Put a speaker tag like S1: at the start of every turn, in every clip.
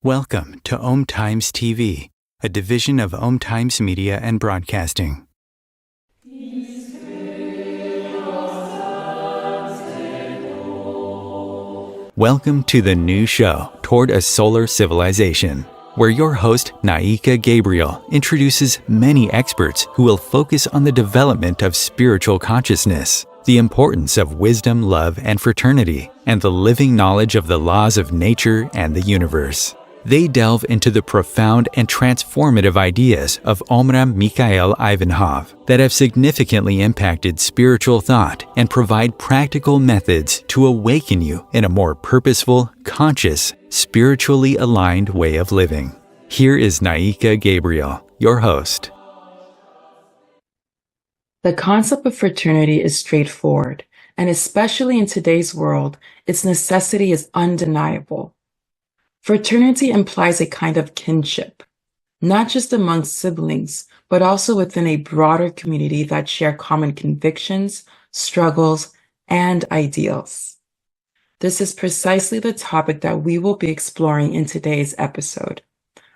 S1: Welcome to Om Times TV, a division of Om Times Media and Broadcasting. Welcome to the new show, Toward a Solar Civilization, where your host, Naika Gabriel, introduces many experts who will focus on the development of spiritual consciousness, the importance of wisdom, love, and fraternity, and the living knowledge of the laws of nature and the universe. They delve into the profound and transformative ideas of Omraam Mikhail Ivanov that have significantly impacted spiritual thought and provide practical methods to awaken you in a more purposeful, conscious, spiritually aligned way of living. Here is Naika Gabriel, your host.
S2: The concept of fraternity is straightforward, and especially in today's world, its necessity is undeniable. Fraternity implies a kind of kinship, not just among siblings, but also within a broader community that share common convictions, struggles, and ideals. This is precisely the topic that we will be exploring in today's episode.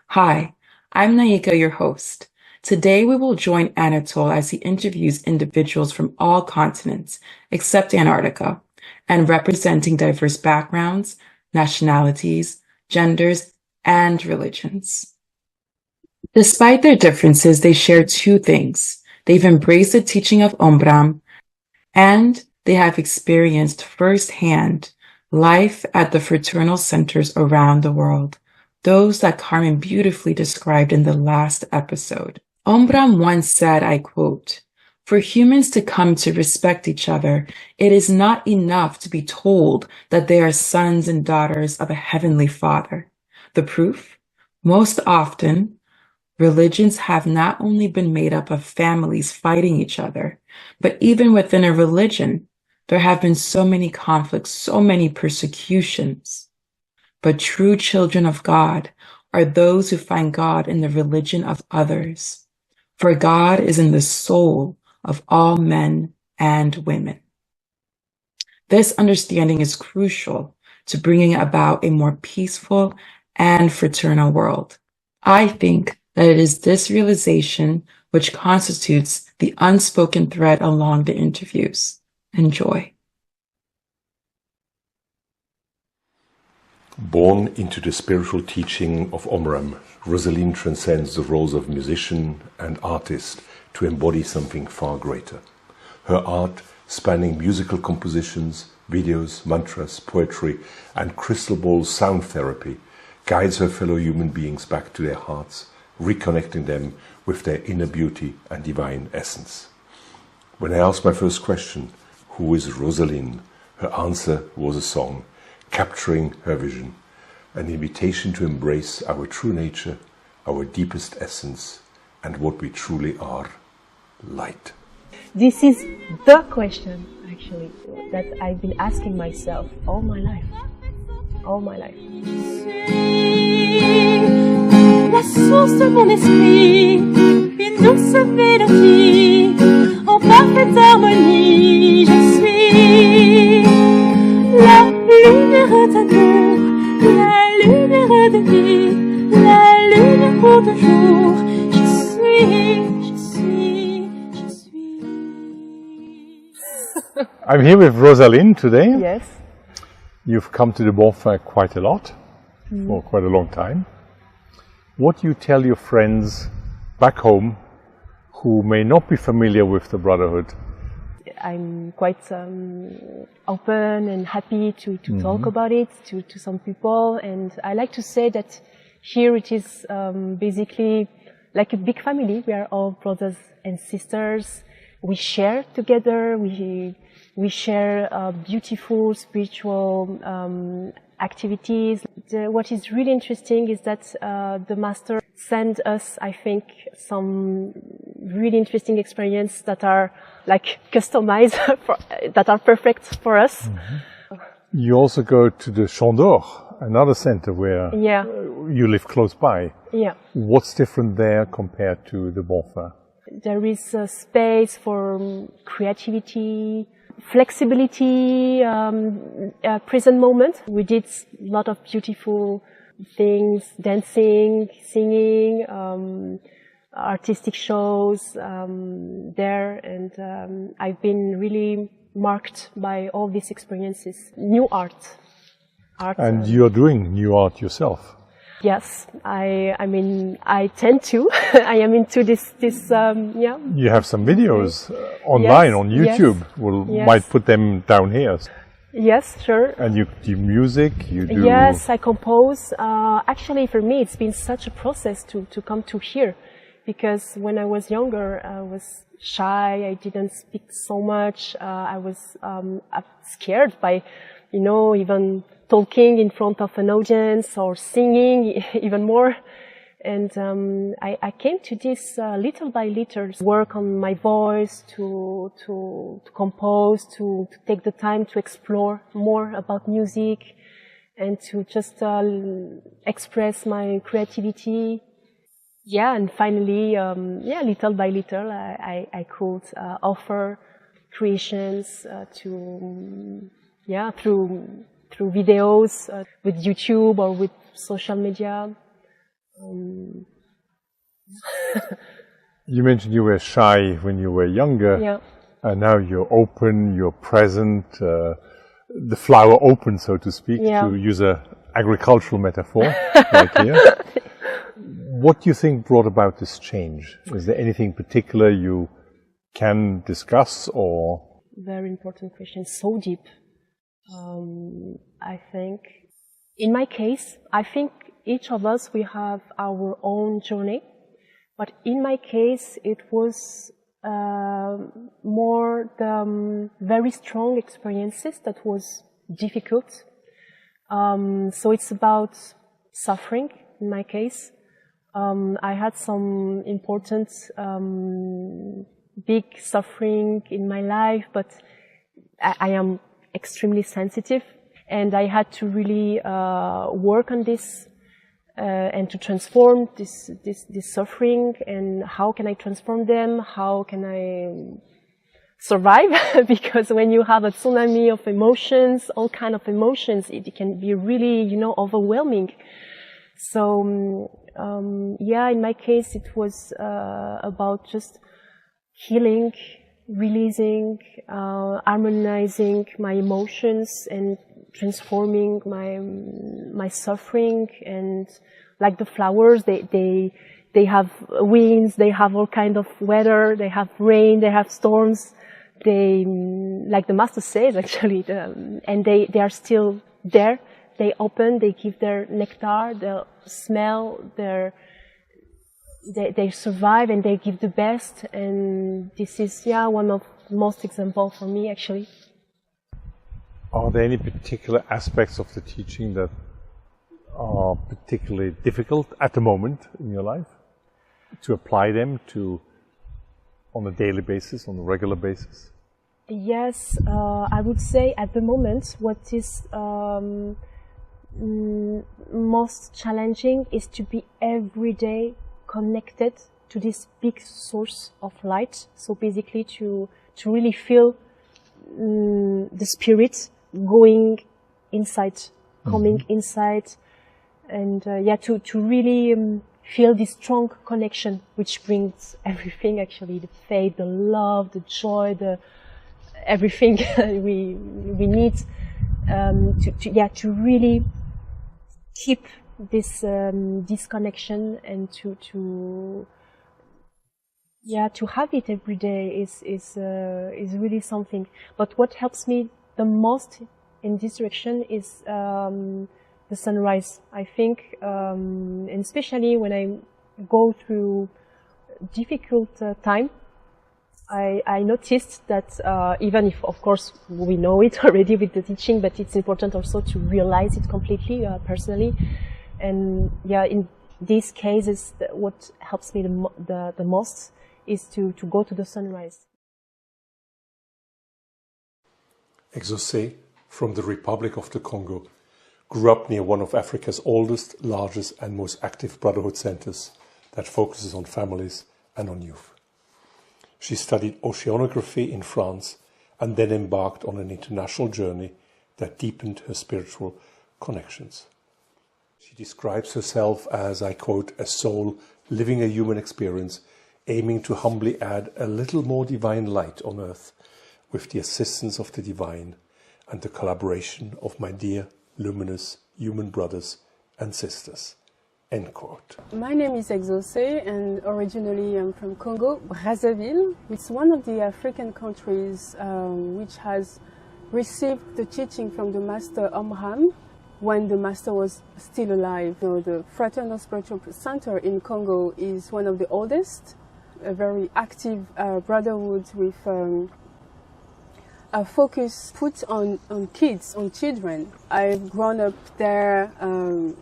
S2: Hi, I'm Naika, your host. Today we will join Anatole as he interviews individuals from all continents, except Antarctica, and representing diverse backgrounds, nationalities, genders, and religions. Despite their differences, they share two things. They've embraced the teaching of Omraam, and they have experienced firsthand life at the fraternal centers around the world, those that Carmen beautifully described in the last episode. Omraam once said, I quote, "For humans to come to respect each other, it is not enough to be told that they are sons and daughters of a heavenly Father. The proof? Most often, Religions have not only been made up of families fighting each other, but even within a religion, there have been so many conflicts, so many persecutions. But true children of God are those who find God in the religion of others. For God is in the soul of all men and women. This understanding is crucial to bringing about a more peaceful and fraternal world. I think that it is this realization which constitutes the unspoken thread along the interviews. Enjoy.
S3: Born into the spiritual teaching of Omraam, Roseline transcends the roles of musician and artist to embody something far greater. Her art, spanning musical compositions, videos, mantras, poetry, and crystal ball sound therapy, guides her fellow human beings back to their hearts, reconnecting them with their inner beauty and divine essence. When I asked my first question, who is Roseline? Her answer was a song, capturing her vision, an invitation to embrace our true nature, our deepest essence, and what we truly are, light.
S4: This is the question, actually, that I've been asking myself all my life. All my life.
S5: La source de mon esprit, une douce mélodie, en parfaite harmonie, je suis la lumière d'amour, la lumière de vie, la lumière pour toujours, je suis.
S6: I'm here with Roseline today.
S4: Yes.
S6: You've come to the bonfire quite a lot, for quite a long time. What do you tell your friends back home who may not be familiar with the Brotherhood?
S4: I'm quite open and happy to talk about it to some people, and I like to say that here it is basically like a big family. We are all brothers and sisters. We share together. We share beautiful spiritual activities. What is really interesting is that the Master sent us, I think, some really interesting experiences that are like customized, that are perfect for us.
S6: You also go to the Champ d'Or, another center where you live close by.
S4: Yeah.
S6: What's different there compared to the bonfire?
S4: There is a space for creativity, flexibility, present moment. We did a lot of beautiful things, dancing, singing, artistic shows there, and I've been really marked by all these experiences. New art.
S6: And you're doing new art yourself.
S4: Yes, I mean, I tend to. I am into this. Yeah.
S6: You have some videos online on YouTube.
S4: Yes.
S6: Might put them down here.
S4: Yes, sure.
S6: And you do music. You do.
S4: Yes, I compose. Actually, for me, it's been such a process to come to here, because when I was younger, I was shy. I didn't speak so much. I was scared by, even talking in front of an audience or singing even more. And I came to this little by little, work on my voice, to compose, to take the time to explore more about music and to just express my creativity. Yeah, and finally, little by little, I could offer creations through videos with YouTube or with social media.
S6: You mentioned you were shy when you were younger, and now you're open, you're present, the flower open, so to speak, to use an agricultural metaphor right here. What do you think brought about this change? Is there anything particular you can discuss, or?
S4: Very important question, so deep. I think, in my case, I think each of us, we have our own journey. But in my case, it was more the very strong experiences that was difficult. So it's about suffering, in my case. I had some important big suffering in my life, but I am extremely sensitive, and I had to really work on this and to transform this suffering. And how can I transform them? How can I survive? Because when you have a tsunami of emotions, all kind of emotions, it can be really, overwhelming. So in my case, it was about just healing, releasing, harmonizing my emotions and transforming my suffering. And like the flowers, they have winds, they have all kind of weather, they have rain, they have storms. They, like the master says actually, and they are still there. They open, they give their nectar, their smell, they survive, and they give the best. And this is, one of the most examples for me, actually.
S6: Are there any particular aspects of the teaching that are particularly difficult at the moment in your life to apply them to on a daily basis, on a regular basis?
S4: Yes, I would say at the moment what is most challenging is to be every day connected to this big source of light. So basically to really feel the spirit going inside, coming inside, and to really feel this strong connection, which brings everything, actually, the faith, the love, the joy, everything we need to really keep this connection, and to have it every day is really something. But what helps me the most in this direction is the sunrise, I think, and especially when I go through difficult time. I noticed that even if, of course, we know it already with the teaching, but it's important also to realize it completely, personally. And in these cases, what helps me the most is to go to the sunrise.
S3: Exos, from the Republic of the Congo, grew up near one of Africa's oldest, largest and most active brotherhood centers that focuses on families and on youth. She studied oceanography in France and then embarked on an international journey that deepened her spiritual connections. She describes herself as, I quote, a soul living a human experience, aiming to humbly add a little more divine light on earth with the assistance of the divine and the collaboration of my dear, luminous human brothers and sisters. End quote.
S7: My name is Exos, and originally I'm from Congo, Brazzaville. It's one of the African countries which has received the teaching from the Master Omraam when the Master was still alive. The Fraternal Spiritual Center in Congo is one of the oldest, a very active brotherhood with a focus put on kids, on children. I've grown up there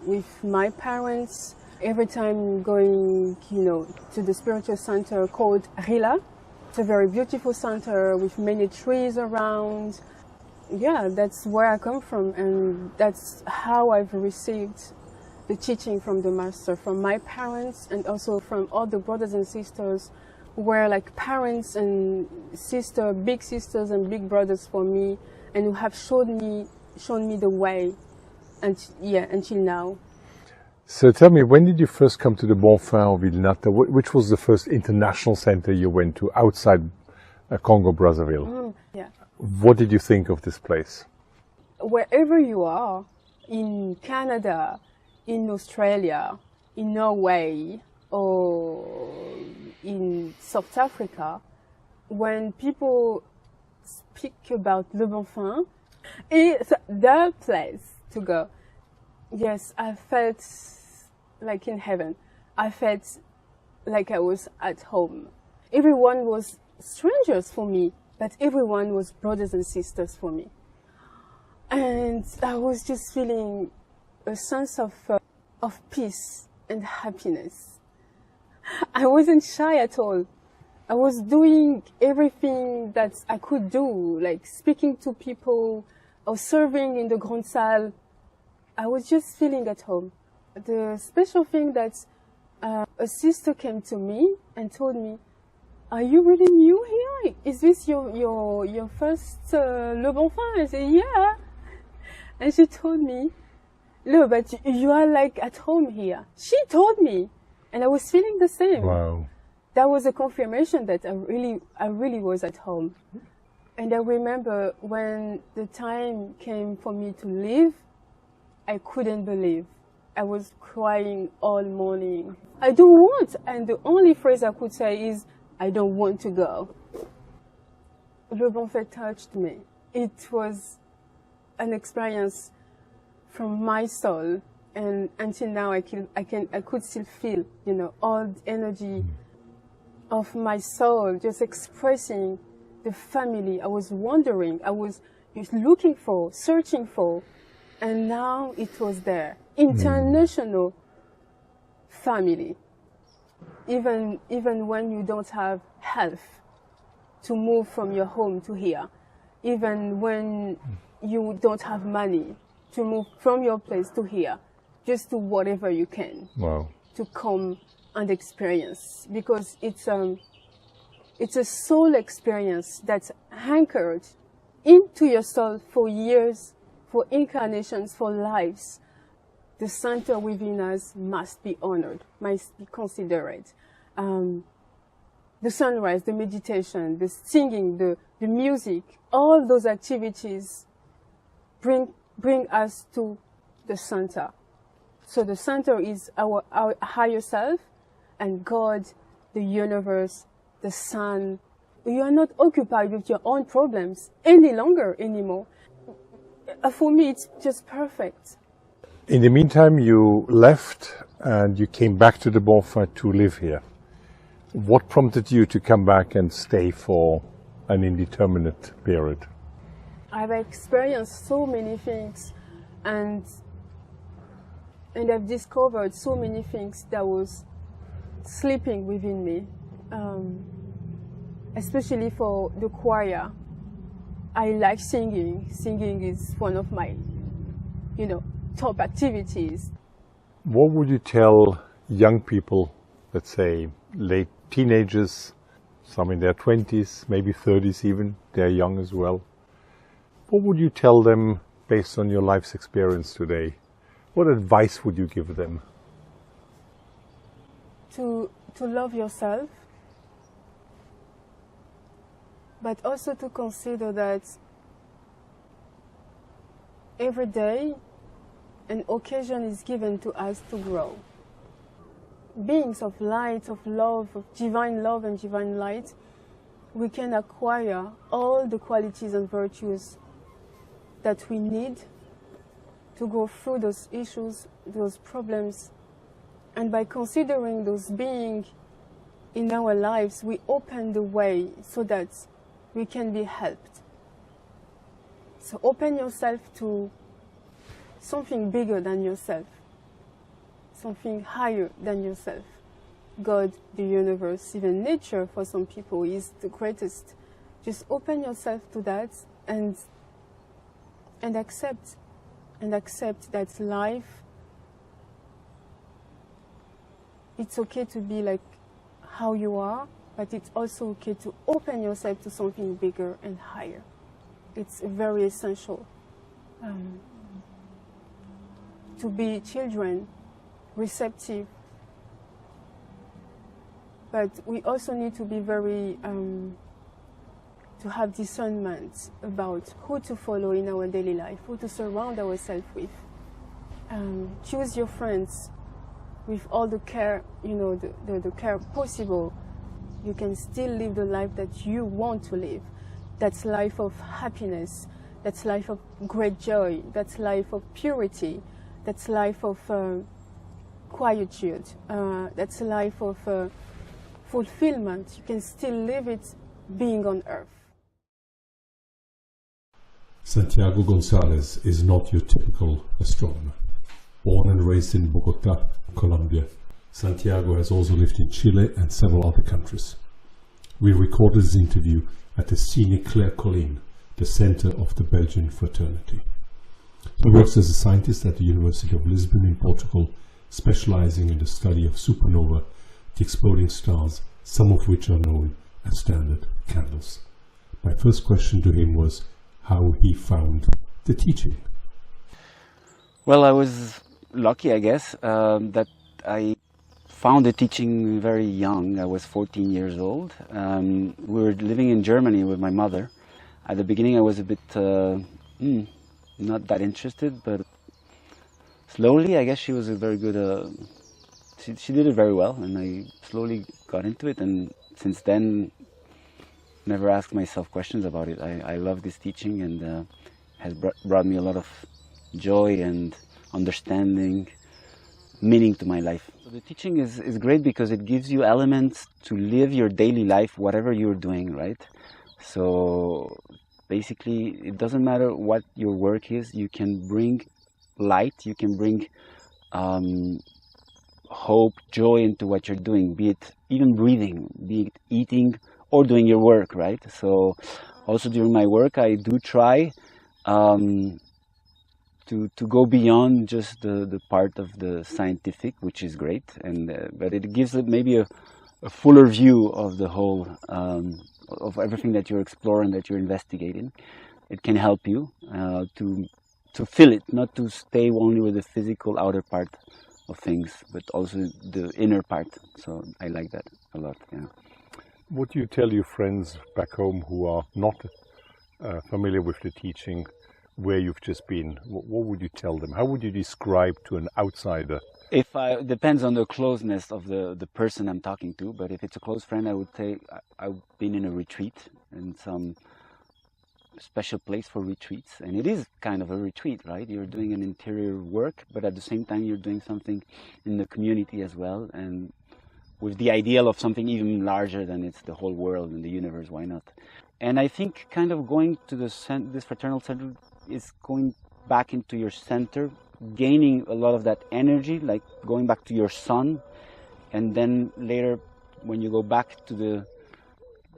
S7: with my parents. Every time going, to the spiritual center called Rila. It's a very beautiful center with many trees around. Yeah, that's where I come from, and that's how I've received the teaching from the Master, from my parents, and also from all the brothers and sisters who were like parents and big sisters and big brothers for me, and who have shown me the way, until now.
S6: So tell me, when did you first come to the Bonfim of Villenata? Which was the first international center you went to outside Congo Brazzaville? What did you think of this place?
S7: Wherever you are, in Canada, in Australia, in Norway, or in South Africa, when people speak about Le Bonfim, it's the place to go. Yes, I felt like in heaven. I felt like I was at home. Everyone was strangers for me, but everyone was brothers and sisters for me. And I was just feeling a sense of peace and happiness. I wasn't shy at all. I was doing everything that I could do, like speaking to people or serving in the Grande Salle. I was just feeling at home. The special thing that a sister came to me and told me, "Are you really new here? Is this your first Le Bon Fin?" I said, "Yeah." And she told me, "Look, but you are like at home here." She told me, and I was feeling the same.
S6: Wow.
S7: That was a confirmation that I really was at home. And I remember when the time came for me to leave, I couldn't believe. I was crying all morning. I don't want, and the only phrase I could say is, "I don't want to go." Le Bon Fin touched me. It was an experience from my soul, and until now I could still feel, you know, all the energy of my soul just expressing the family I was wondering, I was just looking for, searching for, and now it was there. International family. Even when you don't have health to move from your home to here, even when you don't have money to move from your place to here, just do whatever you can.
S6: Wow.
S7: To come and experience, because it's a soul experience that's anchored into your soul for years, for incarnations, for lives. The center within us must be honored, must be considered. The sunrise, the meditation, the singing, the music, all those activities bring us to the center. So the center is our higher self, and God, the universe, the sun. You are not occupied with your own problems any longer anymore. For me, it's just perfect.
S6: In the meantime, you left and you came back to the Bon Fin to live here. What prompted you to come back and stay for an indeterminate period?
S7: I've experienced so many things, and I've discovered so many things that was sleeping within me, especially for the choir. I like singing. Singing is one of my, top activities.
S6: What would you tell young people, let's say late teenagers, some in their 20s, maybe 30s even, they're young as well. What would you tell them based on your life's experience today? What advice would you give them?
S7: To love yourself, but also to consider that every day an occasion is given to us to grow. Beings of light, of love and divine light, we can acquire all the qualities and virtues that we need to go through those issues, those problems. And by considering those beings in our lives, we open the way so that we can be helped. So open yourself to something bigger than yourself, something higher than yourself. God, the universe, even nature for some people is the greatest. Just open yourself to that and accept that life, it's okay to be like how you are, but it's also okay to open yourself to something bigger and higher. It's very essential to be children, receptive, but we also need to be very, to have discernment about who to follow in our daily life, who to surround ourselves with. Choose your friends with all the care, the care possible. You can still live the life that you want to live. That's life of happiness. That's life of great joy. That's life of purity. That's life of quietude. That's a life of fulfillment. You can still live it being on earth.
S8: Santiago Gonzalez is not your typical astronomer. Born and raised in Bogota, Colombia, Santiago has also lived in Chile and several other countries. We recorded this interview at the Cine Claire Colline, the center of the Belgian Fraternity. He works as a scientist at the University of Lisbon in Portugal, specializing in the study of supernova, the exploding stars, some of which are known as standard candles. My first question to him was how he found the teaching.
S9: Well, I was lucky, I guess, that I found the teaching very young. I was 14 years old. We were living in Germany with my mother. At the beginning I was a bit not that interested, but slowly I guess she was a very good, she did it very well, and I slowly got into it, and since then never asked myself questions about it. I love this teaching, and has brought me a lot of joy and understanding, meaning to my life. So the teaching is great because it gives you elements to live your daily life, whatever you're doing, right? So basically, it doesn't matter what your work is, you can bring light, you can bring hope, joy into what you're doing, be it even breathing, be it eating or doing your work, right? So also during my work, I do try to go beyond just the part of the scientific, which is great, and but it gives it maybe a fuller view of the whole, of everything that you're exploring, that you're investigating. It can help you to feel it, not to stay only with the physical outer part of things, but also the inner part. So I like that a lot. Yeah.
S6: What do you tell your friends back home who are not familiar with the teaching, where you've just been? What would you tell them? How would you describe to an outsider?
S9: Depends on the closeness of the person I'm talking to, but if it's a close friend, I would say I've been in a retreat, in some special place for retreats, and it is kind of a retreat, right? You're doing an interior work, but at the same time you're doing something in the community as well, and with the ideal of something even larger than it's the whole world and the universe. Why not? And I think kind of going to this fraternal center is going back into your center, gaining a lot of that energy, like going back to your sun, and then later when you go back to the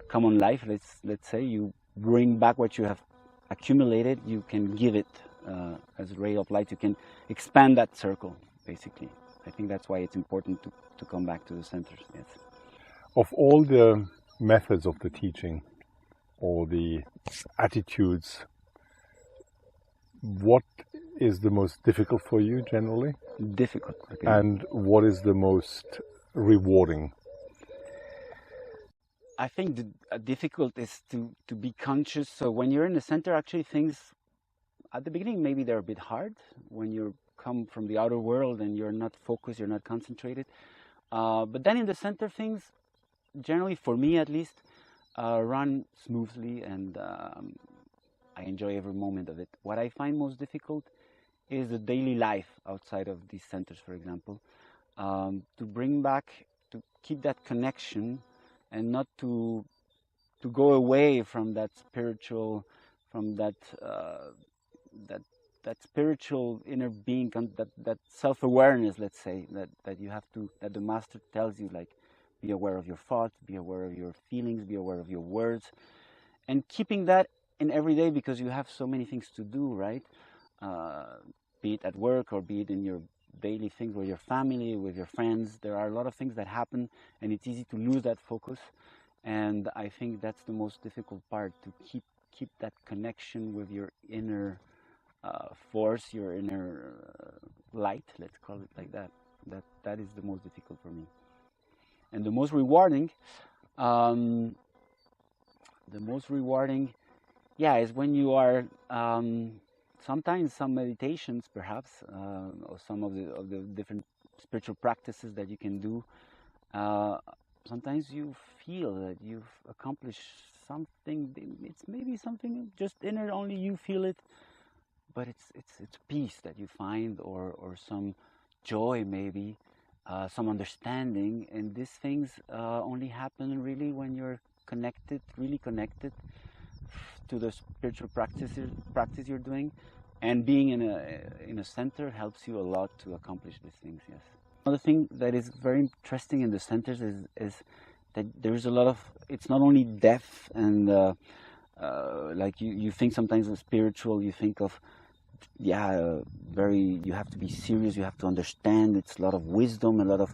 S9: common life, let's say, you bring back what you have accumulated, you can give it as a ray of light, you can expand that circle, basically. I think that's why it's important to come back to the centers, yes.
S6: Of all the methods of the teaching, or the attitudes, what is the most difficult for you generally?
S9: Difficult. Okay.
S6: And what is the most rewarding?
S9: I think the difficult is to be conscious. So when you're in the center, actually things, at the beginning, maybe they're a bit hard. When you come from the outer world and you're not focused, you're not concentrated. But then in the center, things, generally for me at least, run smoothly, and I enjoy every moment of it. What I find most difficult is the daily life outside of these centers, for example. To bring back, to keep that connection, and not to go away from that spiritual, from that that spiritual inner being, that self-awareness, let's say, that you have to, that the master tells you, like, be aware of your thoughts, be aware of your feelings, be aware of your words, and keeping that in every day, because you have so many things to do, right? Be it at work or be it in your daily things with your family, with your friends. There are a lot of things that happen, and it's easy to lose that focus. And I think that's the most difficult part, to keep that connection with your inner force, your inner light, let's call it like that. That is the most difficult for me. And the most rewarding, yeah, is when you are sometimes some meditations, perhaps, or some of the different spiritual practices that you can do. Sometimes you feel that you've accomplished something. It's maybe something just inner, only you feel it, but it's peace that you find, or some joy, maybe, some understanding. And these things only happen really when you're connected, really connected to the spiritual practice you're doing, and being in a center helps you a lot to accomplish these things. Yes. Another thing that is very interesting in the centers is that there's a lot of, it's not only depth and like you think sometimes of spiritual, you think of, you have to be serious, you have to understand, it's a lot of wisdom, a lot of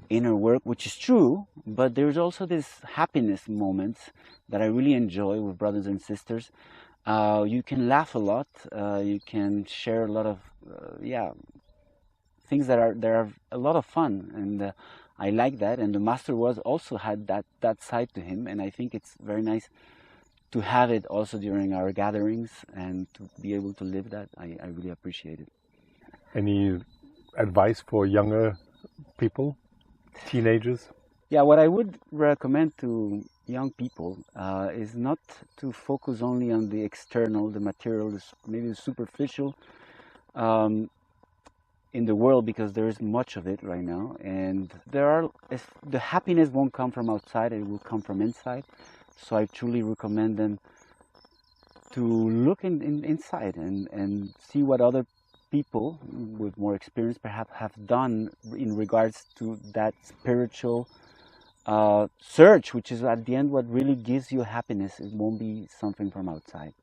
S9: inner work, which is true, but there's also this happiness moments that I really enjoy with brothers and sisters. You can laugh a lot, you can share a lot of, things that are a lot of fun, and I like that. And the master also had that side to him, and I think it's very nice to have it also during our gatherings and to be able to live that. I really appreciate it.
S6: Any advice for younger people, teenagers?
S9: Yeah, what I would recommend to young people is not to focus only on the external, the material, maybe the superficial in the world, because there is much of it right now, and the happiness won't come from outside, it will come from inside. So I truly recommend them to look inside and see what other people with more experience perhaps have done in regards to that spiritual search, which is at the end what really gives you happiness. It won't be something from outside.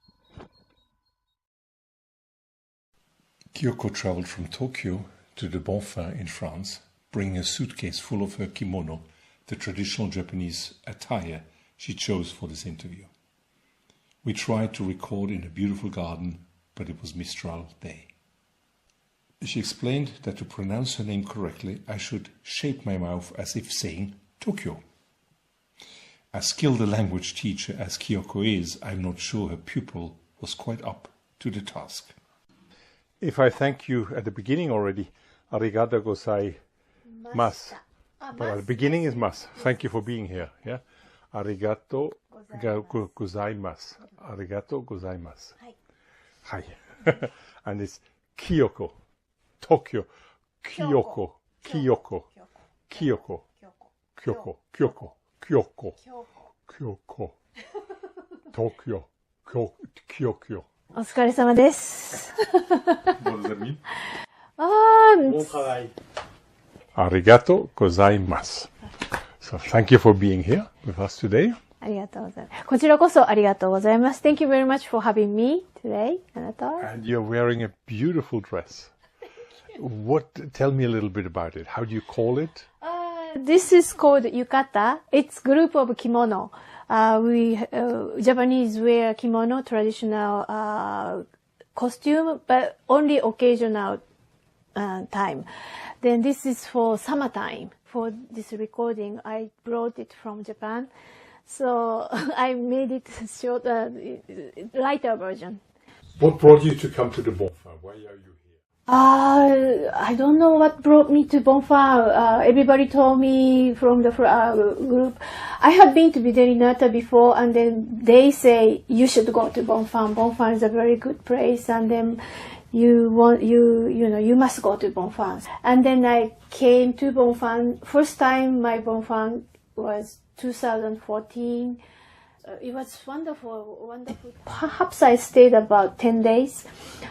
S3: Kiyoko traveled from Tokyo to the Bonfin in France, bringing a suitcase full of her kimono, the traditional Japanese attire she chose for this interview. We tried to record in a beautiful garden, but it was Mistral day. She explained that to pronounce her name correctly, I should shape my mouth as if saying Tokyo. As skilled a language teacher as Kiyoko is, I'm not sure her pupil was quite up to the task.
S6: If I thank you at the beginning already, arigato gozaimasu. But at the beginning is mas. Thank you for being here. Yeah, arigato gozaimasu. Arigato gozaimasu. Hi. And it's Kiyoko, Tokyo, Kiyoko, Kiyoko, Kiyoko, Kyoko, Kyoko, Kyoko, Kyoko, Tokyo, Kyoto.
S5: お疲れ様です。
S6: What does that mean? Bon travail. Arigato gozaimasu. So thank you for being here with us today.
S5: ありがとうございます。こちらこそありがとうございます。Thank you very much for having me today. あなた。
S6: And you're wearing a beautiful dress. Tell me a little bit about it. How do you call it?
S5: This is called yukata. It's group of kimono. Japanese wear kimono, traditional costume, but only occasional time. Then this is for summertime. For this recording, I brought it from Japan. So I made it short, lighter version.
S6: What brought you to come to the Bonfin? Why are you here?
S5: I don't know what brought me to Bonfin. Everybody told me from the group. I had been to Fraternity before, and then they say you should go to Bonfin. Bonfin is a very good place, and then you must go to Bonfin. And then I came to Bonfin. First time my Bonfin was 2014. It was wonderful. Perhaps I stayed about 10 days,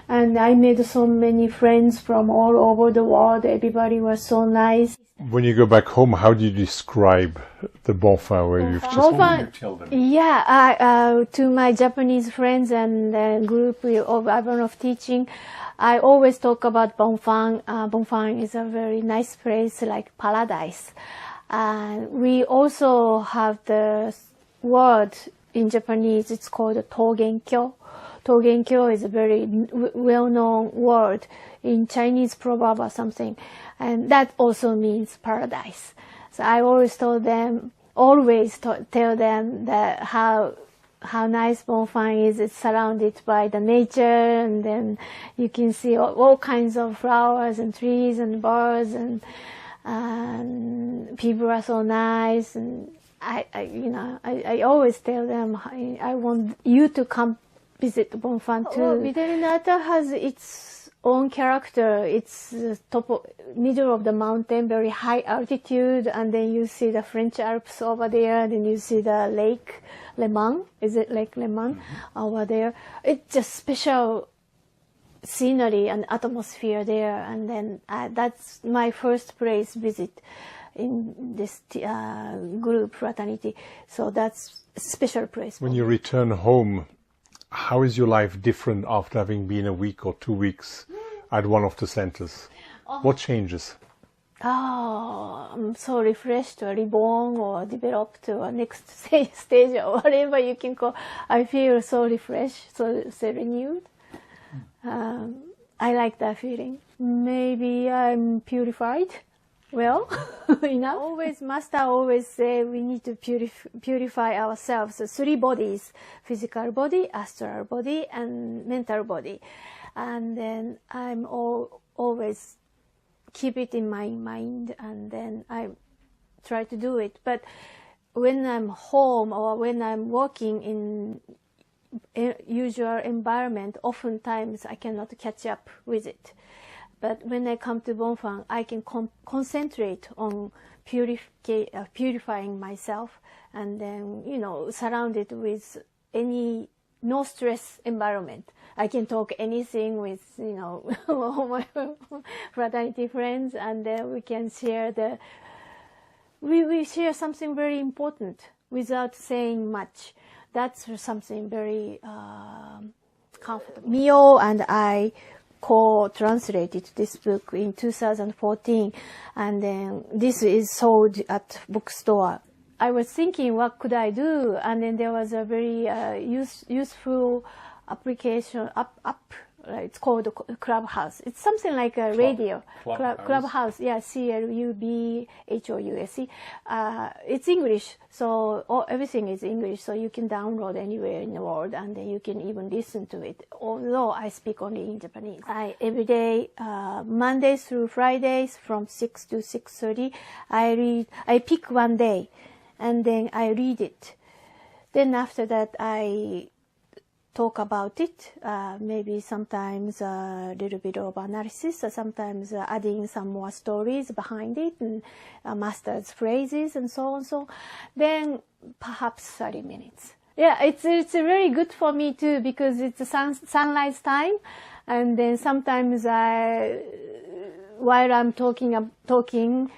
S5: and I made so many friends from all over the world. Everybody was so nice.
S6: When you go back home, how do you describe the Bonfin where you've just tell them?
S5: Yeah, to my Japanese friends and group of teaching, I always talk about Bonfin. Bonfin is a very nice place, like paradise. We also have the word in Japanese, it's called Togenkyo. Togenkyo is a very well-known word in Chinese proverb or something, and that also means paradise. So I always tell them that how nice Bonfin is. It's surrounded by the nature, and then you can see all kinds of flowers and trees and birds, and people are so nice. And I always tell them I want you to come visit Bonfin too. Fraternity has its own character. It's middle of the mountain, very high altitude, and then you see the French Alps over there, and then you see the Lake Le Mans. Is it Lake Le Mans over there? It's just special scenery and atmosphere there, and then that's my first place visit in this group Fraternity. So that's a special place.
S6: When you return home, how is your life different after having been a week or 2 weeks at one of the centers? What changes?
S5: Oh, I'm so refreshed or reborn or developed to a next stage or whatever you can call. I feel so refreshed, so renewed. I like that feeling. Maybe I'm purified. Well, enough. Master always say we need to purify ourselves. So 3 bodies: physical body, astral body, and mental body. And then I'm always keep it in my mind, and then I try to do it. But when I'm home or when I'm working in usual environment, oftentimes I cannot catch up with it. But when I come to Bonfang, I can concentrate on purifying myself, and then, surrounded with any no stress environment. I can talk anything with, all my fraternity friends, and then we can share we share something very important without saying much. That's something very comfortable. Mio and I co-translated this book in 2014, and then this is sold at bookstore. I was thinking, what could I do? And then there was a very useful application app. It's called Clubhouse. It's something like a radio. Clubhouse. Yeah, CLUBHOUSE. It's English, so everything is English. So you can download anywhere in the world, and then you can even listen to it. Although I speak only in Japanese. Every day, Mondays through Fridays, from 6 to 6:30, I read. I pick one day, and then I read it. Then after that, I talk about it, maybe sometimes a little bit of analysis, or sometimes adding some more stories behind it, and master's phrases, and so on. So then perhaps 30 minutes. Yeah, it's very good for me too, because it's a sunrise time, and then sometimes while I'm talking,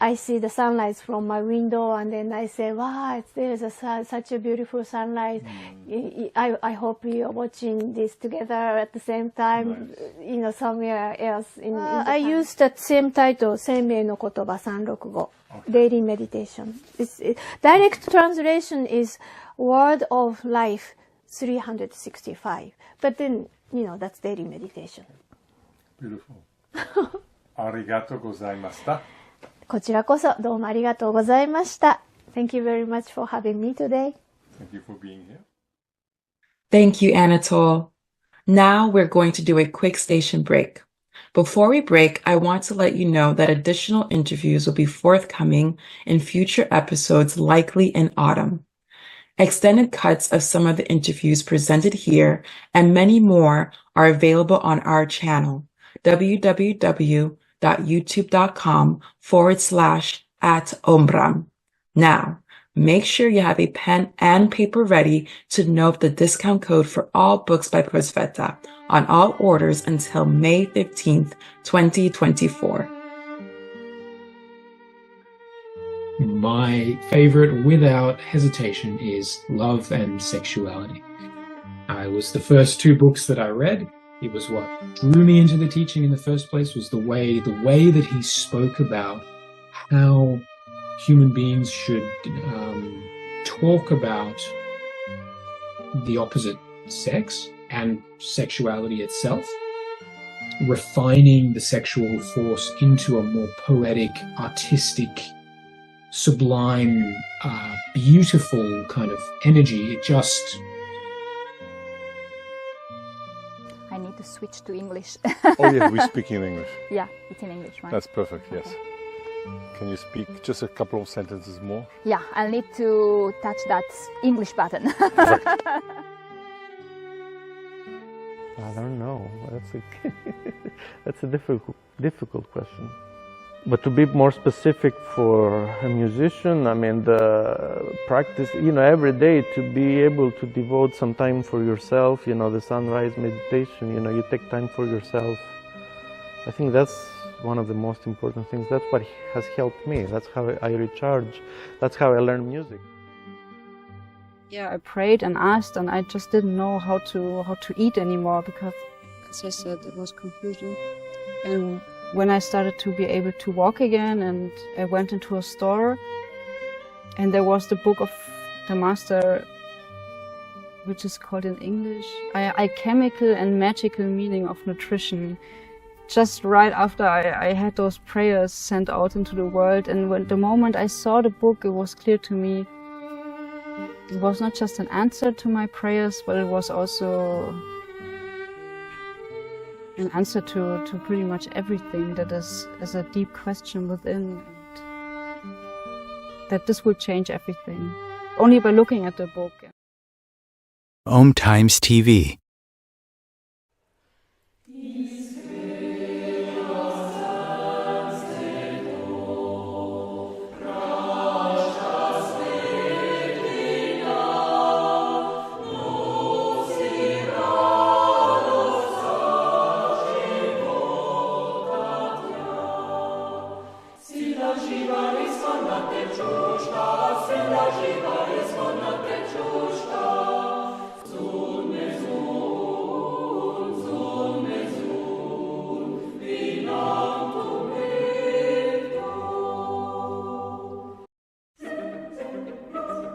S5: I see the sunrise from my window, and then I say, wow, there's such a beautiful sunrise. I hope we are watching this together at the same time, nice. Somewhere else in Japan. I use that same title, Seimei no Kotoba 365, Daily Meditation. Direct translation is Word of Life 365. But then, that's daily meditation.
S6: Beautiful. Arigato gozaimashita.
S5: こちらこそどうもありがとうございました。Thank you very much for having me today.
S6: Thank you for being here.
S2: Thank you, Anatole. Now we're going to do a quick station break. Before we break, I want to let you know that additional interviews will be forthcoming in future episodes, likely in autumn. Extended cuts of some of the interviews presented here and many more are available on our channel, www.youtube.com/@Omraam. Now, make sure you have a pen and paper ready to note the discount code for all books by Prosveta on all orders until May 15th, 2024.
S10: My favorite, without hesitation, is Love and Sexuality. It was the first 2 books that I read. It was what drew me into the teaching in the first place, was the way that he spoke about how human beings should talk about the opposite sex and sexuality itself, refining the sexual force into a more poetic, artistic, sublime, beautiful kind of energy. It just...
S11: I need to switch to English.
S6: Oh yeah, we speak in English.
S11: Yeah, it's in English, right?
S6: That's perfect, yes. Can you speak just a couple of sentences more?
S11: Yeah, I'll need to touch that English button.
S12: I don't know. That's a difficult question. But to be more specific for a musician, I mean, the practice, every day to be able to devote some time for yourself, the sunrise meditation, you take time for yourself. I think that's one of the most important things. That's what has helped me. That's how I recharge. That's how I learn music.
S13: Yeah, I prayed and asked, and I just didn't know how to eat anymore because, as I said, it was confusion. And when I started to be able to walk again, and I went into a store, and there was the book of the master, which is called in English, Alchemical and Magical Meaning of Nutrition. Just right after I had those prayers sent out into the world, and the moment I saw the book, it was clear to me it was not just an answer to my prayers, but it was also an answer to pretty much everything that is a deep question within, and that this will change everything, only by looking at the book.
S1: Om Times TV.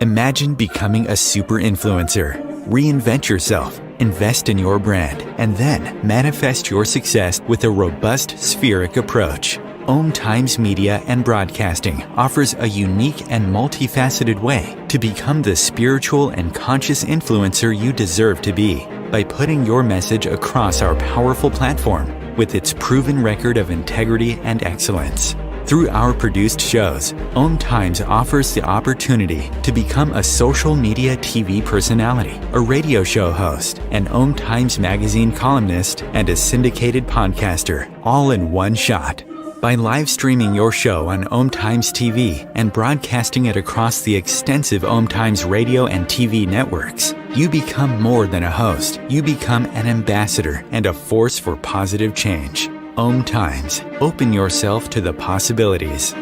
S1: Imagine becoming a super influencer. Reinvent yourself, invest in your brand, and then manifest your success with a robust spheric approach. Om Times Media and Broadcasting offers a unique and multifaceted way to become the spiritual and conscious influencer you deserve to be by putting your message across our powerful platform with its proven record of integrity and excellence. Through our produced shows, Om Times offers the opportunity to become a social media TV personality, a radio show host, an Om Times magazine columnist, and a syndicated podcaster, all in one shot. By live streaming your show on Om Times TV and broadcasting it across the extensive Om Times radio and TV networks, you become more than a host. You become an ambassador and a force for positive change. Om Times. Open yourself to the possibilities.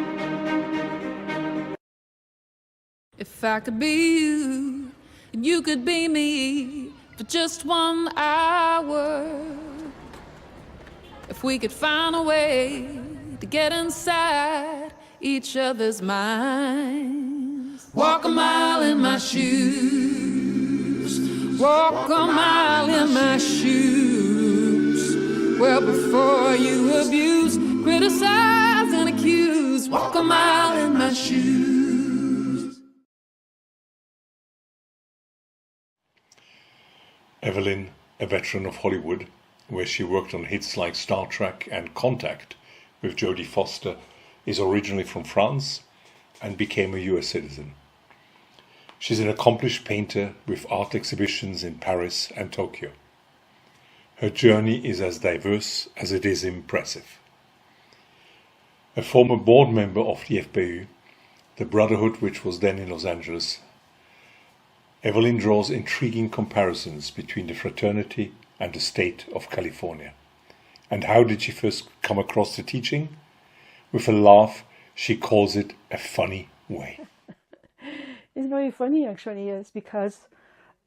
S14: If I could be you, and you could be me for just 1 hour. If we could find a way to get inside each other's minds. Walk a mile in my shoes. Walk a mile in my shoes. Well, before you abuse, criticize and accuse, walk a mile in my shoes.
S3: Evelyn, a veteran of Hollywood, where she worked on hits like Star Trek and Contact with Jodie Foster, is originally from France and became a US citizen. She's an accomplished painter with art exhibitions in Paris and Tokyo. Her journey is as diverse as it is impressive. A former board member of the FPU, the Brotherhood which was then in Los Angeles, Evelyn draws intriguing comparisons between the Fraternity and the state of California. And how did she first come across the teaching? With a laugh, she calls it a funny way.
S15: It's very funny, actually, yes, because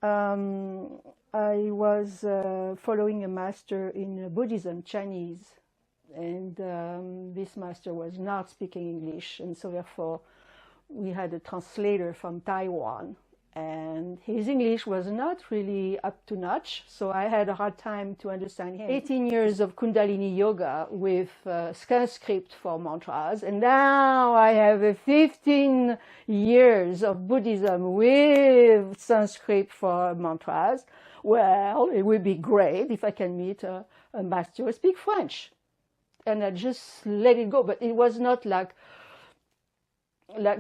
S15: I was following a master in Buddhism, Chinese, and this master was not speaking English, and so therefore we had a translator from Taiwan, and his English was not really up to notch, so I had a hard time to understand him. 18 years of Kundalini Yoga with Sanskrit for mantras, and now I have 15 years of Buddhism with Sanskrit for mantras. Well, it would be great if I can meet a master who speaks French. And I just let it go, but it was not like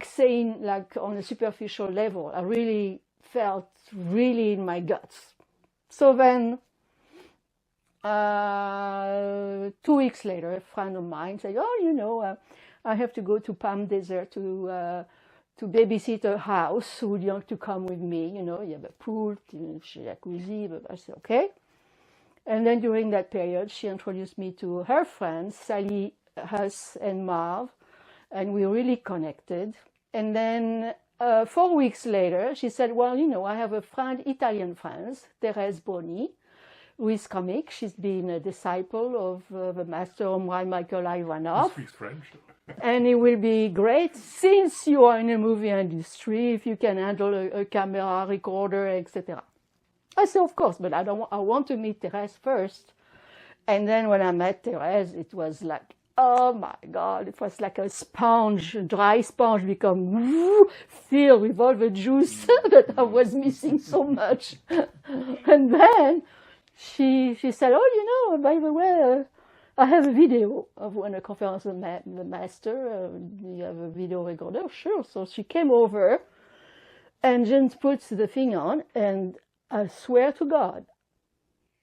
S15: saying like on a superficial level. I really felt really in my guts. So then 2 weeks later, a friend of mine said, I have to go to Palm Desert to babysit a house. Would you want to come with me? You know, you have a pool, jacuzzi. But I said, okay. And then during that period, she introduced me to her friends, Sally, Huss, and Marv, and we really connected. And then 4 weeks later, she said, well, you know, I have a friend, Italian friend, Therese Boni, who is comic. She's been a disciple of the master Omraam Michael Ivanov.
S6: She speaks French.
S15: And it will be great, since you are in the movie industry, if you can handle a camera, recorder, etc. I said, of course, but I want to meet Therese first. And then when I met Therese, it was like, oh my God, it was like a sponge, a dry sponge become filled with all the juice that I was missing so much. And then she said, oh, you know, by the way, I have a video of when a conference of the master, you have a video recorder? Sure. So she came over and just puts the thing on, and I swear to God,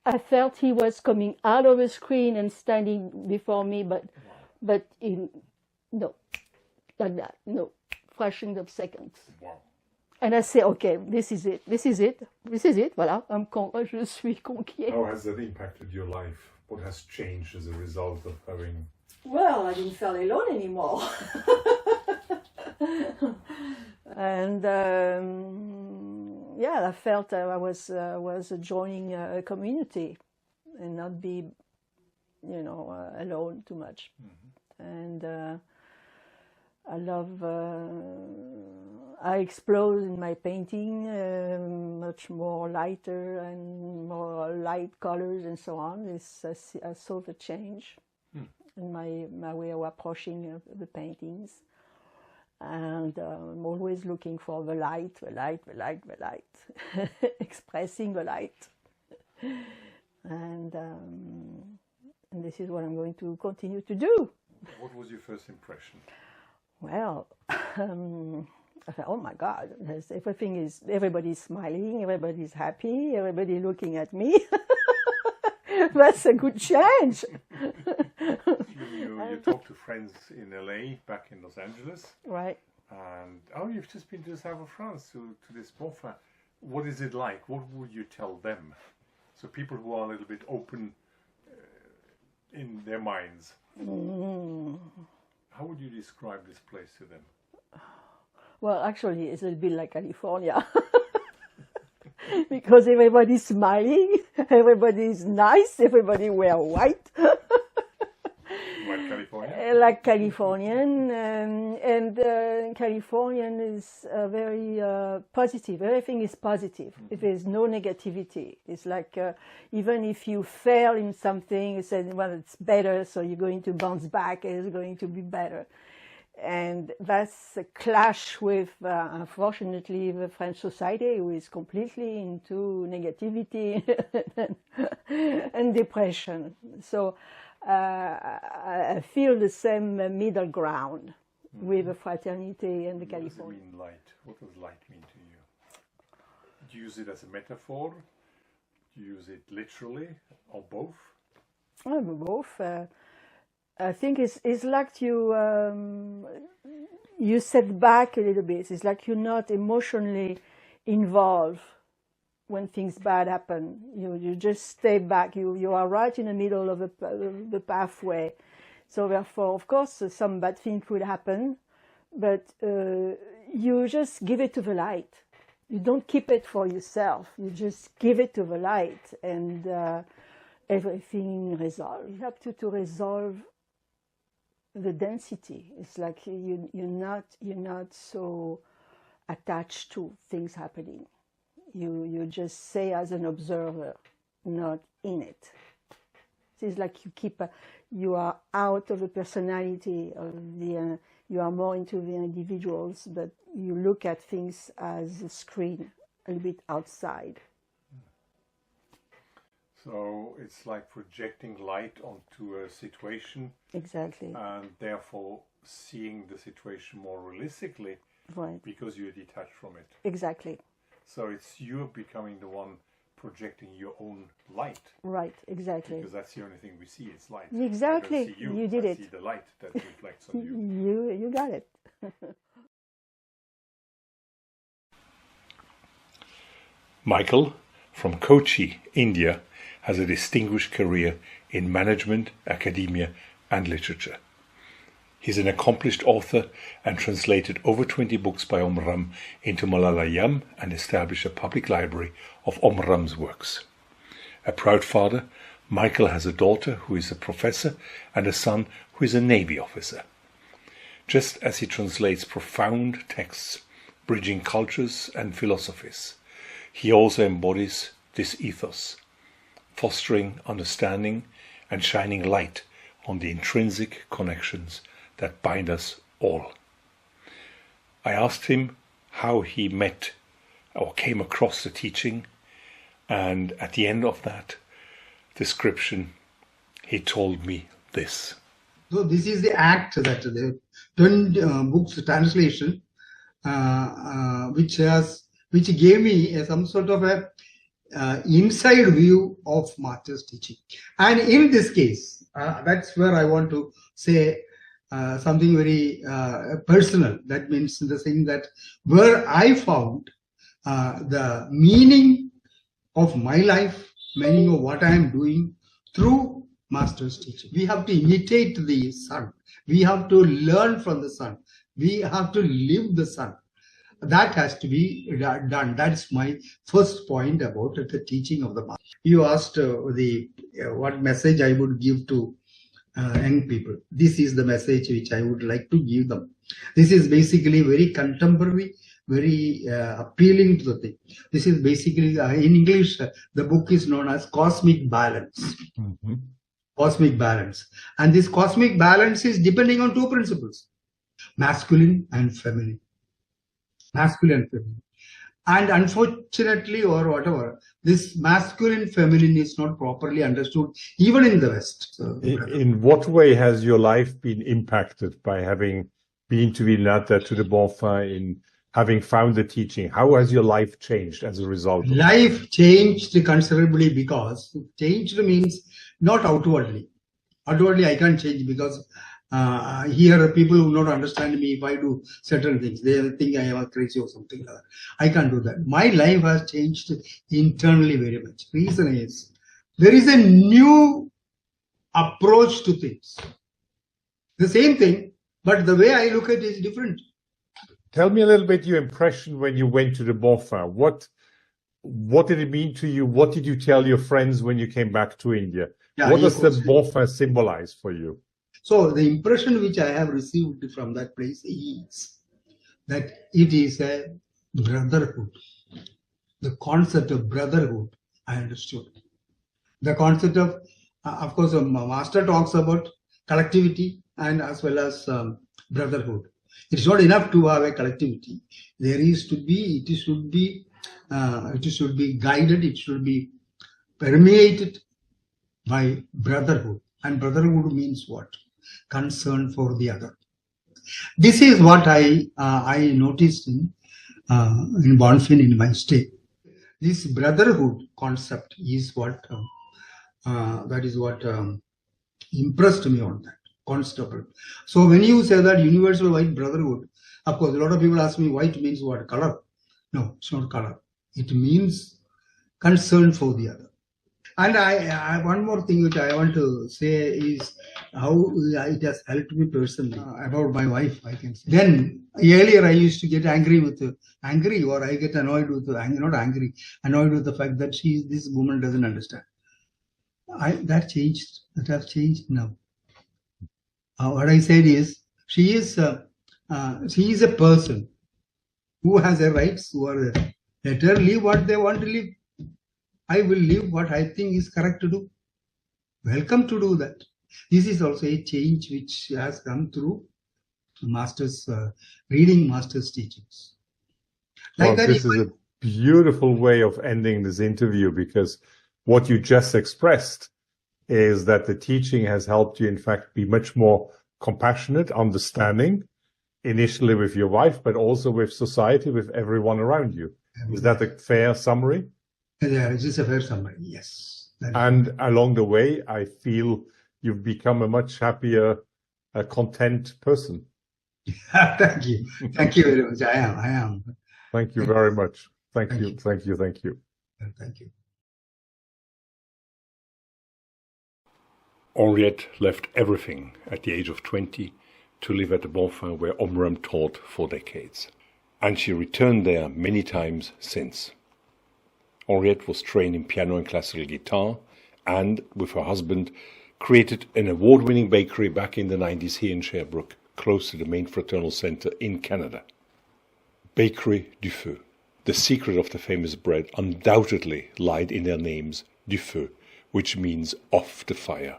S15: I felt he was coming out of the screen and standing before me, but no, like that, no, fraction of seconds.
S6: Wow.
S15: And I say, okay, this is it, voilà, je suis conquiert.
S6: How has that impacted your life? What has changed as a result of having...
S15: Well, I didn't feel alone anymore. And yeah, I felt I was joining a community and not be, you know, alone too much. Mm-hmm. And I love, I explode in my painting, much more lighter and more light colors and so on. I saw the change in my way of approaching the paintings. And I'm always looking for the light, expressing the light. And this is what I'm going to continue to do.
S6: What was your first impression?
S15: Well, I thought, oh my God, everybody's smiling, everybody's happy, everybody looking at me. That's a good change.
S6: You talked to friends in LA, back in Los Angeles.
S15: Right.
S6: And you've just been to the south of France, to this Bonfin. What is it like? What would you tell them? So people who are a little bit open in their minds. How would you describe this place to them?
S15: Well, actually, it's a bit like California. Because everybody's smiling, everybody's nice, everybody wear white.
S6: Like California?
S15: Like Californian, and Californian is very positive. Everything is positive. Mm-hmm. There's no negativity. It's like even if you fail in something, you say, well, it's better, so you're going to bounce back, it's going to be better. And that's a clash with, unfortunately, the French society, who is completely into negativity and depression. So I feel the same middle ground with the Fraternity and the California.
S6: What does it mean, light? What does light mean to you? Do you use it as a metaphor? Do you use it literally, or both?
S15: Both. I think it's like you set back a little bit. It's like you're not emotionally involved when things bad happen. You just stay back. You are right in the middle of the pathway. So therefore, of course, some bad things will happen, but you just give it to the light. You don't keep it for yourself. You just give it to the light, and everything resolves. You have to resolve the density. It's like you're not so attached to things happening. You just say as an observer, not in it. It's like you are out of the personality of the. You are more into the individuals, but you look at things as a screen, a little bit outside.
S6: So it's like projecting light onto a situation.
S15: Exactly.
S6: And therefore seeing the situation more realistically.
S15: Right.
S6: Because you're detached from it.
S15: Exactly.
S6: So it's you becoming the one projecting your own light.
S15: Right, exactly.
S6: Because that's the only thing we see, it's light.
S15: Exactly.
S6: I don't see
S15: you did
S6: I
S15: it.
S6: see the light that reflects on you.
S15: You got it.
S3: Michael, from Kochi, India, has a distinguished career in management, academia, and literature. He's an accomplished author and translated over 20 books by Omraam into Malayalam and established a public library of Omraam's works. A proud father, Michael has a daughter who is a professor and a son who is a Navy officer. Just as he translates profound texts, bridging cultures and philosophies, he also embodies this ethos, fostering understanding and shining light on the intrinsic connections that bind us all. I asked him how he met or came across the teaching, and at the end of that description, he told me this.
S16: So this is the act that the 10 books translation, which gave me some sort of a inside view of Master's teaching. And in this case, that's where I want to say something very personal. That means the thing that where I found the meaning of my life, meaning of what I am doing through Master's teaching. We have to imitate the sun. We have to learn from the sun. We have to live the sun. That has to be done. That's my first point about the teaching of the Master. You asked what message I would give to young people. This is the message which I would like to give them. This is basically very contemporary, very appealing to the thing. This is basically, in English, the book is known as Cosmic Balance. Mm-hmm. Cosmic Balance. And this cosmic balance is depending on 2 principles, masculine and feminine. Masculine and feminine. And unfortunately, or whatever, this masculine feminine is not properly understood even in the West. So,
S6: in what way has your life been impacted by having been to Vilnata, to the Bonfin, in having found the teaching? How has your life changed as a result?
S16: Life changed considerably, because changed means not outwardly. Outwardly, I can't change because here people will not understand me if I do certain things. They think I am crazy or something like that. I can't do that. My life has changed internally very much. Reason is, there is a new approach to things. The same thing, but the way I look at it is different.
S6: Tell me a little bit your impression when you went to the Bonfin. What did it mean to you? What did you tell your friends when you came back to India? Yeah, what does the Bonfin symbolize for you?
S16: So the impression which I have received from that place is that it is a brotherhood. The concept of brotherhood, I understood. The concept of course, Master talks about collectivity and as well as brotherhood. It's not enough to have a collectivity. There is to be, it should be guided, it should be permeated by brotherhood. And brotherhood means what? Concern for the other. This is what I noticed in Bonfin in my stay. This brotherhood concept is what impressed me on that concept. So when you say that universal white brotherhood, of course, a lot of people ask me white means what? Color? No, it's not color. It means concern for the other. And I one more thing which I want to say is how it has helped me personally about my wife, I can say. Then earlier I used to get angry or I get annoyed with annoyed with the fact that this woman doesn't understand. That has changed now. What I said is she is a person who has her rights, who are there. Let her live what they want to live. I will live what I think is correct to do. Welcome to do that. This is also a change which has come through Master's reading Master's teachings.
S6: Like well, this is a beautiful way of ending this interview, because what you just expressed is that the teaching has helped you, in fact, be much more compassionate, understanding, initially with your wife, but also with society, with everyone around you. Is that a fair summary?
S16: This is a fair summary, yes.
S6: And along the way, I feel you've become a much happier, content person.
S16: Thank you. Thank you very much. I am.
S6: Thank you very much. Thank you. Thank you.
S16: Thank you.
S3: Orette left everything at the age of 20 to live at the Bonfim where Omraam taught for decades. And she returned there many times since. Orette was trained in piano and classical guitar and, with her husband, created an award-winning bakery back in the 90s here in Sherbrooke, close to the main Fraternal Centre in Canada. Bakery du Feu. The secret of the famous bread undoubtedly lied in their names, du Feu, which means off the fire.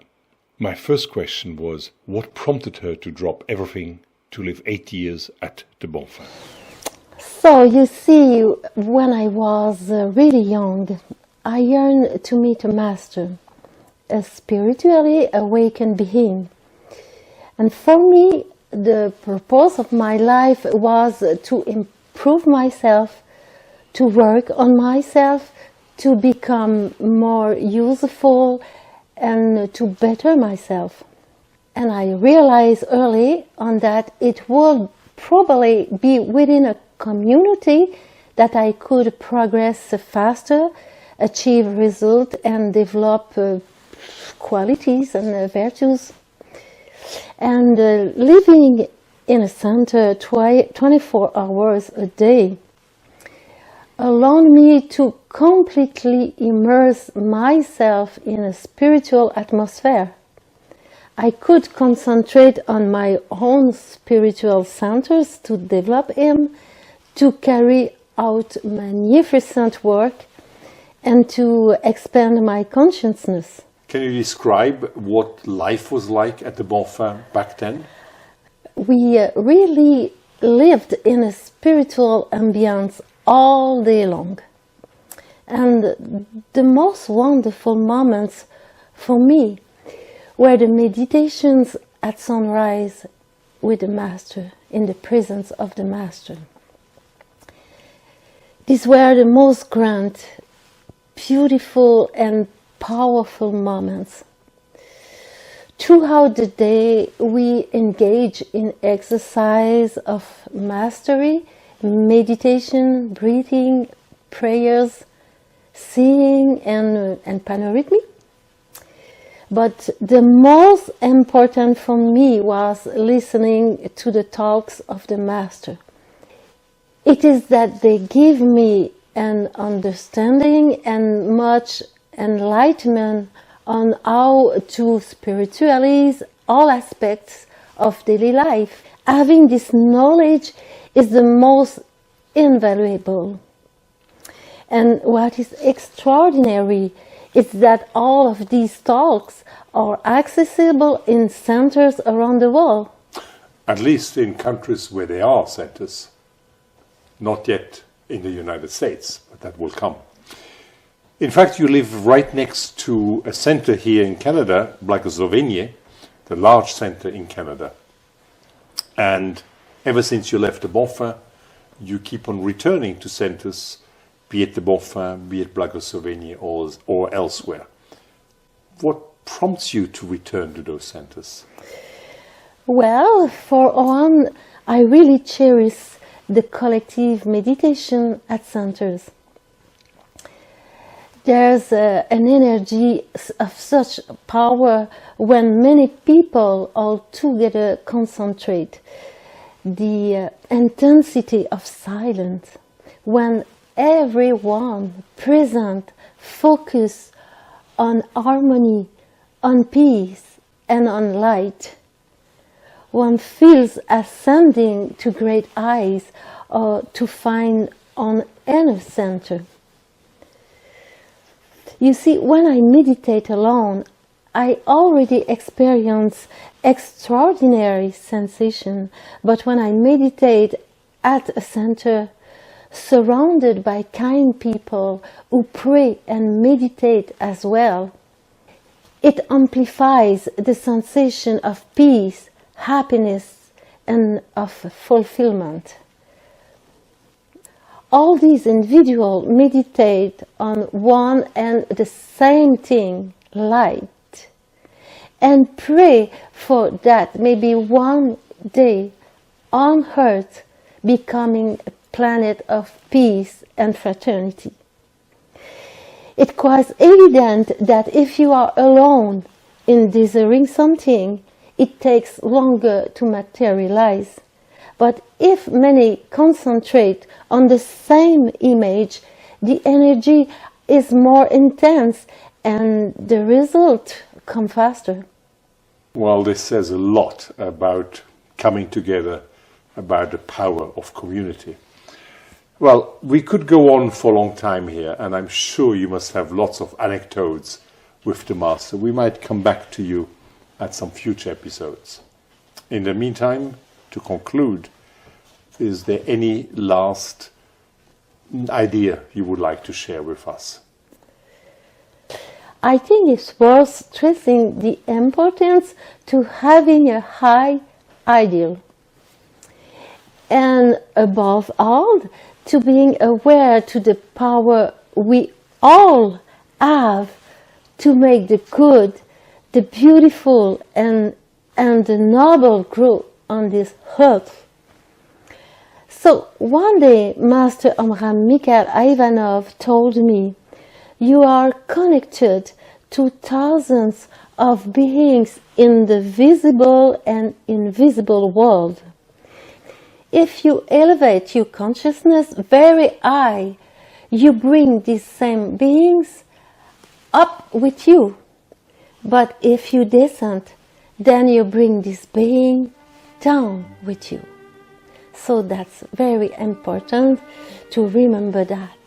S3: My first question was, what prompted her to drop everything to live 8 years at the Bonfim?
S17: So, you see, when I was really young, I yearned to meet a master, a spiritually awakened being. And for me, the purpose of my life was to improve myself, to work on myself, to become more useful and to better myself. And I realized early on that it would probably be within a community that I could progress faster, achieve results and develop qualities and virtues. And living in a center 24 hours a day allowed me to completely immerse myself in a spiritual atmosphere. I could concentrate on my own spiritual centers to develop them, to carry out magnificent work, and to expand my consciousness.
S3: Can you describe what life was like at the Bonfim back then?
S17: We really lived in a spiritual ambience all day long. And the most wonderful moments for me were the meditations at sunrise with the Master, in the presence of the Master. These were the most grand, beautiful and powerful moments. Throughout the day, we engage in exercise of mastery, meditation, breathing, prayers, singing and panorhythmy. But the most important for me was listening to the talks of the Master. It is that they give me an understanding and much enlightenment on how to spiritualize all aspects of daily life. Having this knowledge is the most invaluable. And what is extraordinary is that all of these talks are accessible in centers around the world.
S3: At least in countries where there are centers. Not yet in the United States, but that will come. In fact, you live right next to a center here in Canada, Blagoslovenie, the large center in Canada. And ever since you left the Bonfim, you keep on returning to centers, be it the Bonfim, be it Blagoslovenie or elsewhere. What prompts you to return to those centers?
S17: Well, for one, I really cherish the collective meditation at centers. There's an energy of such power when many people all together concentrate. The intensity of silence, when everyone present focus on harmony, on peace and on light. One feels ascending to great heights or to find on inner center. You see, when I meditate alone, I already experience extraordinary sensation, but when I meditate at a center, surrounded by kind people who pray and meditate as well, it amplifies the sensation of peace, happiness, and of fulfillment. all these individuals meditate on one and the same thing, light, and pray for that maybe one day on Earth becoming a planet of peace and fraternity. It was evident that if you are alone in desiring something, it takes longer to materialize. But if many concentrate on the same image, the energy is more intense and the result comes faster.
S6: Well, this says a lot about coming together, about the power of community. Well, we could go on for a long time here, and I'm sure you must have lots of anecdotes with the Master. We might come back to you at some future episodes. In the meantime, to conclude, is there any last idea you would like to share with us?
S17: I think it's worth stressing the importance to having a high ideal. And above all, to being aware to the power we all have to make the good, the beautiful and the noble grow on this earth. So one day, Master Omraam Mikhail Ivanov told me, "You are connected to thousands of beings in the visible and invisible world. If you elevate your consciousness very high, you bring these same beings up with you. But if you descend, then you bring this being down with you." So that's very important to remember that.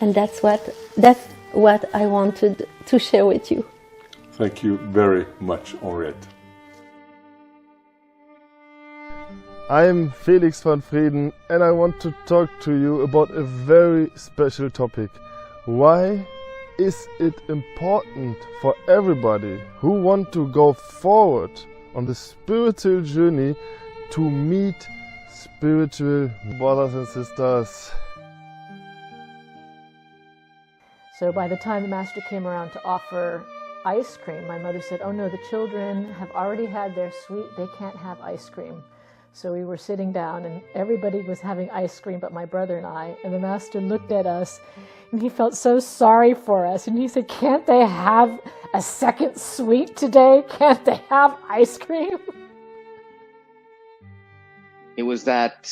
S17: And that's what I wanted to share with you.
S6: Thank you very much, Orette.
S18: I'm Felix van Frieden and I want to talk to you about a very special topic. Why is it important for everybody who want to go forward on the spiritual journey to meet spiritual brothers and sisters?
S19: So by the time the Master came around to offer ice cream, my mother said, "Oh no, the children have already had their sweet, they can't have ice cream." So we were sitting down and everybody was having ice cream but my brother and I, and the Master looked at us and he felt so sorry for us and he said, "Can't they have a second sweet today? Can't they have ice cream?"
S20: It was that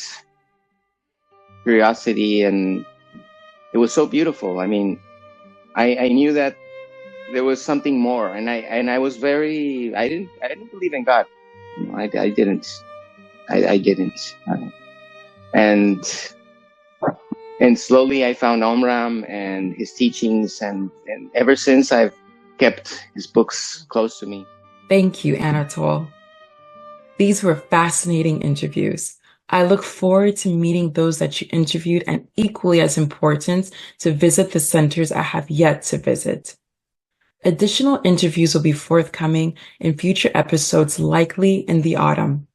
S20: curiosity and it was so beautiful. I mean, I knew that there was something more, and I was very, I didn't believe in God. No, I didn't. And slowly I found Omraam and his teachings, and ever since I've kept his books close to me.
S2: Thank you, Anatole. These were fascinating interviews. I look forward to meeting those that you interviewed, and equally as important, to visit the centers I have yet to visit. Additional interviews will be forthcoming in future episodes, likely in the autumn.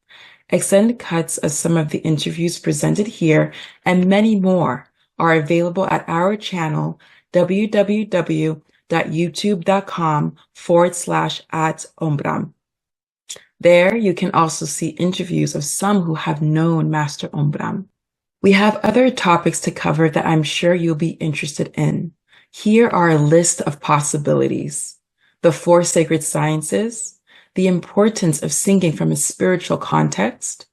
S2: Extended cuts of some of the interviews presented here and many more are available at our channel, www.youtube.com/@Omraam. There, you can also see interviews of some who have known Master Omraam. We have other topics to cover that I'm sure you'll be interested in. Here are a list of possibilities: the 4 sacred sciences, the importance of singing from a spiritual context,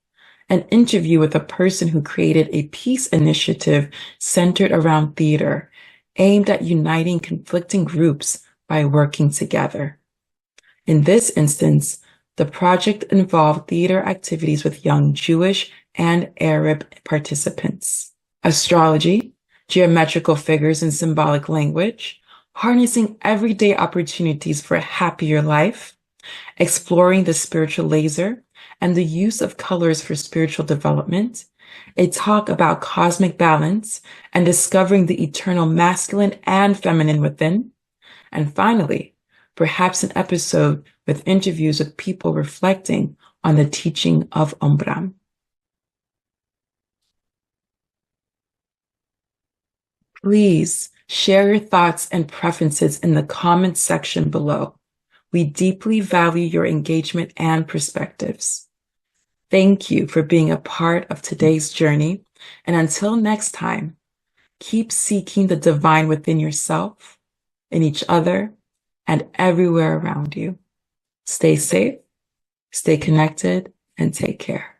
S2: an interview with a person who created a peace initiative centered around theater, aimed at uniting conflicting groups by working together. In this instance, the project involved theater activities with young Jewish and Arab participants. Astrology, geometrical figures and symbolic language, harnessing everyday opportunities for a happier life, exploring the spiritual laser and the use of colors for spiritual development, a talk about cosmic balance and discovering the eternal masculine and feminine within, and finally, perhaps an episode with interviews with people reflecting on the teaching of Omraam. Please share your thoughts and preferences in the comments section below. We deeply value your engagement and perspectives. Thank you for being a part of today's journey, and until next time, keep seeking the divine within yourself, in each other, and everywhere around you. Stay safe, stay connected, and take care.